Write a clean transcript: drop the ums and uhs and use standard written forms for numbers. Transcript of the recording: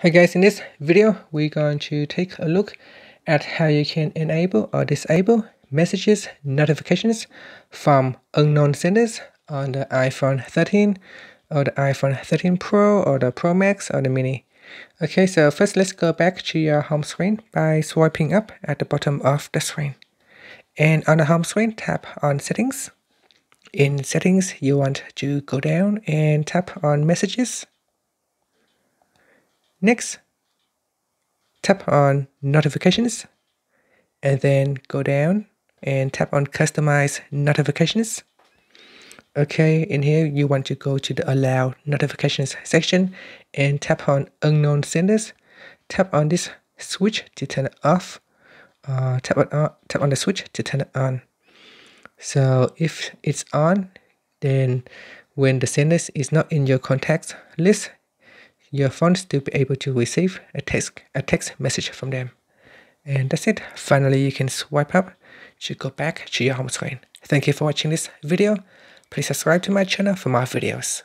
Hi guys, in this video we're going to take a look at how you can enable or disable messages notifications from unknown senders on the iPhone 13 or the iPhone 13 Pro or the Pro Max or the Mini. Okay, so first let's go back to your home screen by swiping up at the bottom of the screen. And on the home screen, tap on Settings. In Settings, you want to go down and tap on Messages. Next, tap on Notifications, and then go down and tap on Customize Notifications. Okay, in here you want to go to the Allow Notifications section and tap on Unknown Senders. Tap on this switch to turn it off. Tap on the switch to turn it on. So if it's on, then when the sender is not in your contacts list, your phone still be able to receive a text message from them. And that's it. Finally, you can swipe up to go back to your home screen. Thank you for watching this video. Please subscribe to my channel for more videos.